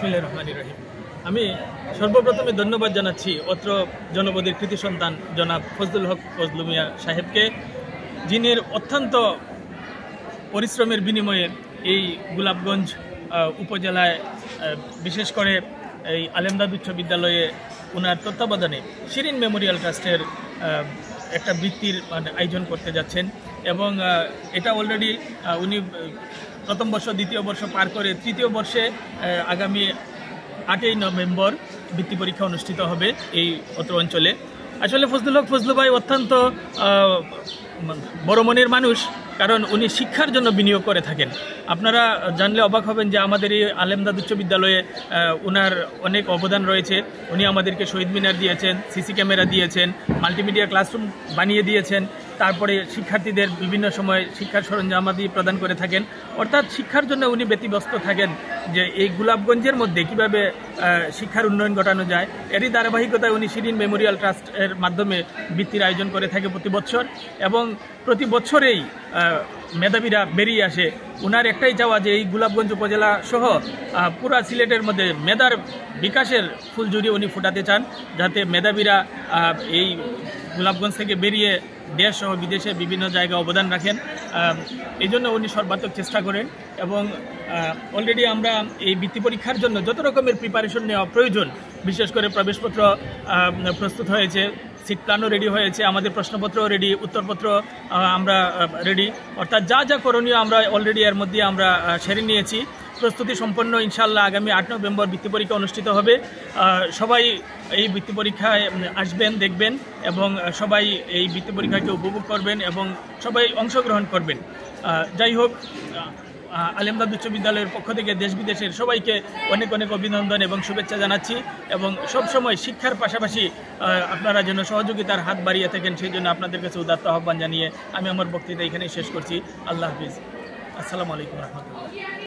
বিসমিল্লাহির রহমানির রহিম। আমি সর্বপ্রথমে ধন্যবাদ জানাচ্ছি অত্র জনপদের কৃতি সন্তান জনাব ফজলুল হক ফজলু মিয়া সাহেবকে, যিনি অত্যন্ত পরিশ্রমের বিনিময়ে এই গোলাপগঞ্জ উপজেলায় বিশেষ করে এই আলেমদাদ উচ্চ বিদ্যালয়ে ওনার তত্ত্বাবধানে শিরিন মেমোরিয়াল ট্রাস্টের একটা বৃত্তির আয়োজন করতে যাচ্ছেন এবং এটা অলরেডি উনি প্রথম বর্ষ দ্বিতীয় বর্ষ পার করে তৃতীয় বর্ষে আগামী 8ই নভেম্বর বৃত্তি পরীক্ষা অনুষ্ঠিত হবে এই অত্র অঞ্চলে। আসলে ফজলুল হক ফজলু ভাই অত্যন্ত বড় মনের মানুষ, কারণ উনি শিক্ষার জন্য বিনিয়োগ করে থাকেন। আপনারা জানলে অবাক হবেন যে আমাদের এই আলেমদাদ উচ্চ বিদ্যালয়ে ওনার অনেক অবদান রয়েছে। উনি আমাদেরকে শহীদ মিনার দিয়েছেন, সিসি ক্যামেরা দিয়েছেন, মাল্টিমিডিয়া ক্লাসরুম বানিয়ে দিয়েছেন, তারপরে শিক্ষার্থীদের বিভিন্ন সময় শিক্ষার সরঞ্জামাদি প্রদান করে থাকেন। অর্থাৎ শিক্ষার জন্য উনি ব্যতিব্যস্ত থাকেন যে এই গোলাপগঞ্জের মধ্যে কিভাবে শিক্ষার উন্নয়ন ঘটানো যায়। এরই ধারাবাহিকতায় উনি শিরিন মেমোরিয়াল ট্রাস্টের মাধ্যমে বৃত্তির আয়োজন করে থাকে প্রতি বছর, এবং প্রতি বছরেই মেধাবীরা বেরিয়ে আসে। ওনার একটাই চাওয়া যে এই গোলাপগঞ্জ উপজেলা সহ পুরা সিলেটের মধ্যে মেধার বিকাশের ফুলঝুরি উনি ফুটাতে চান, যাতে মেধাবীরা এই গোলাপগঞ্জ থেকে বেরিয়ে দেশ সহ বিদেশে বিভিন্ন জায়গায় অবদান রাখেন। এই জন্য উনি সর্বাত্মক চেষ্টা করেন এবং অলরেডি আমরা এই বৃত্তি পরীক্ষার জন্য যত রকমের প্রিপারেশন নেওয়া প্রয়োজন, বিশেষ করে প্রবেশপত্র প্রস্তুত হয়েছে, সিট প্ল্যানও রেডি হয়েছে, আমাদের প্রশ্নপত্রও রেডি, উত্তরপত্র আমরা রেডি, অর্থাৎ যা যা করণীয় আমরা অলরেডি এর মধ্যে আমরা সেরে নিয়েছি। প্রস্তুতি সম্পন্ন, ইনশাআল্লাহ আগামী 8 নভেম্বর বৃত্তি পরীক্ষা অনুষ্ঠিত হবে। সবাই এই বৃত্তি পরীক্ষায় আসবেন, দেখবেন এবং সবাই এই বৃত্তি পরীক্ষাকে উপভোগ করবেন এবং সবাই অংশগ্রহণ করবেন। যাই হোক, আলেমদাদ উচ্চ বিদ্যালয়ের পক্ষ থেকে দেশ বিদেশের সবাইকে অনেক অনেক অভিনন্দন এবং শুভেচ্ছা জানাচ্ছি, এবং সবসময় শিক্ষার পাশাপাশি আপনারা যেন সহযোগিতার হাত বাড়িয়ে থাকেন, সেই জন্য আপনাদের কাছে উদাত্ত আহ্বান জানিয়ে আমি আমার বক্তৃতা এখানেই শেষ করছি। আল্লাহ হাফিজ। আসসালামু আলাইকুম রহমতুল্লাহ।